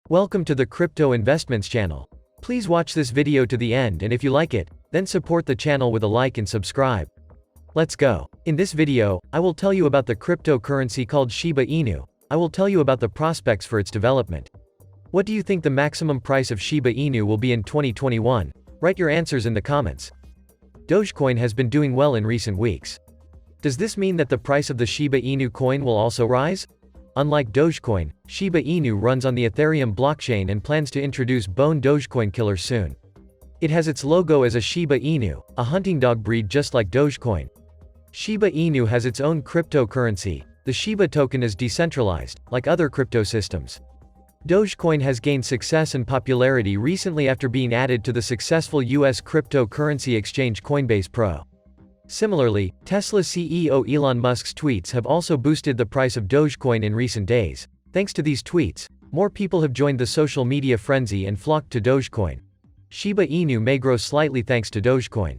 Welcome to the Crypto Investments channel. Please watch this video to the end, and if you like it, then support the channel with a like and subscribe. Let's go. In this video, I will tell you about the cryptocurrency called Shiba Inu. I will tell you about the prospects for its development. What do you think the maximum price of Shiba Inu will be in 2021? Write your answers in the comments. Dogecoin has been doing well in recent weeks. Does this mean that the price of the Shiba Inu coin will also rise? Unlike Dogecoin, Shiba Inu runs on the Ethereum blockchain and plans to introduce Bone Dogecoin Killer soon. It has its logo as a Shiba Inu, a hunting dog breed just like Dogecoin. Shiba Inu has its own cryptocurrency. The Shiba token is decentralized, like other crypto systems. Dogecoin has gained success and popularity recently after being added to the successful US cryptocurrency exchange Coinbase Pro. Similarly, Tesla CEO Elon Musk's tweets have also boosted the price of Dogecoin in recent days. Thanks to these tweets, more people have joined the social media frenzy and flocked to Dogecoin. Shiba Inu may grow slightly thanks to Dogecoin.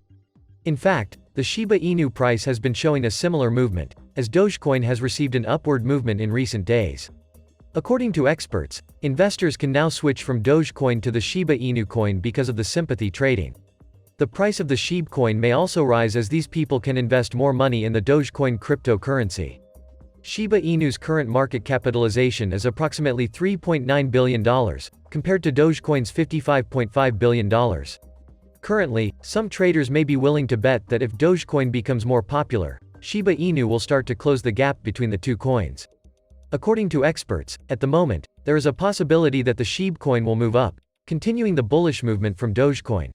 In fact, the Shiba Inu price has been showing a similar movement, as Dogecoin has received an upward movement in recent days. According to experts, investors can now switch from Dogecoin to the Shiba Inu coin because of the sympathy trading. The price of the SHIB coin may also rise as these people can invest more money in the Dogecoin cryptocurrency. Shiba Inu's current market capitalization is approximately $3.9 billion, compared to Dogecoin's $55.5 billion. Currently, some traders may be willing to bet that if Dogecoin becomes more popular, Shiba Inu will start to close the gap between the two coins. According to experts, at the moment, there is a possibility that the SHIB coin will move up, continuing the bullish movement from Dogecoin.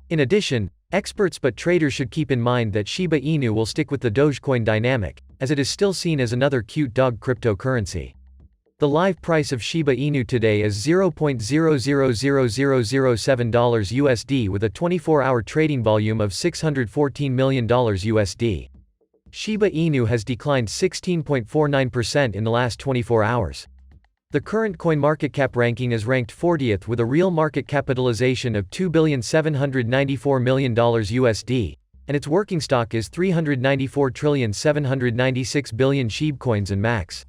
In addition, experts but traders should keep in mind that Shiba Inu will stick with the Dogecoin dynamic, as it is still seen as another cute dog cryptocurrency. The live price of Shiba Inu today is $0.000007 USD with a 24-hour trading volume of $614 million USD. Shiba Inu has declined 16.49% in the last 24 hours. The current CoinMarketCap ranking is ranked 40th with a real market capitalization of $2,794 million USD, and its working stock is 394,796 billion SHIB coins and max.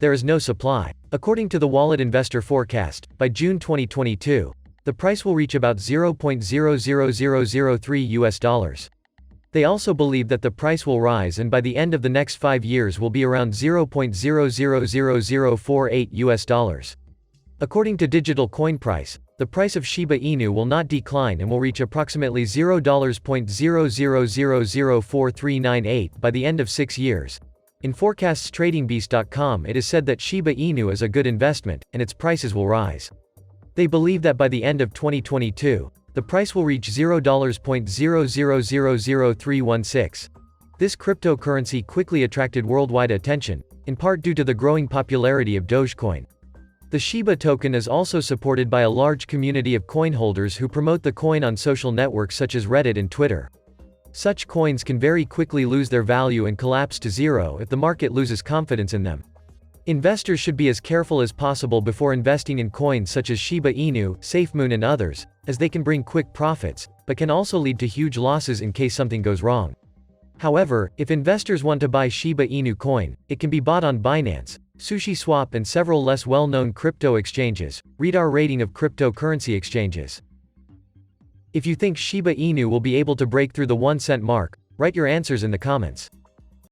There is no supply. According to the Wallet Investor forecast, by June 2022, the price will reach about $0.00003 US. They also believe that the price will rise and by the end of the next 5 years will be around $0.000048 US. According to Digital Coin Price, the price of Shiba Inu will not decline and will reach approximately $0.00004398 by the end of 6 years. In ForecastsTradingBeast.com it is said that Shiba Inu is a good investment, and its prices will rise. They believe that by the end of 2022, the price will reach $0.00000316. This cryptocurrency quickly attracted worldwide attention, in part due to the growing popularity of Dogecoin. The Shiba token is also supported by a large community of coin holders who promote the coin on social networks such as Reddit and Twitter. Such coins can very quickly lose their value and collapse to zero if the market loses confidence in them. Investors should be as careful as possible before investing in coins such as Shiba Inu, SafeMoon and others, as they can bring quick profits, but can also lead to huge losses in case something goes wrong. However, if investors want to buy Shiba Inu coin, it can be bought on Binance, SushiSwap and several less well-known crypto exchanges. Read our rating of cryptocurrency exchanges. If you think Shiba Inu will be able to break through the 1 cent mark, write your answers in the comments.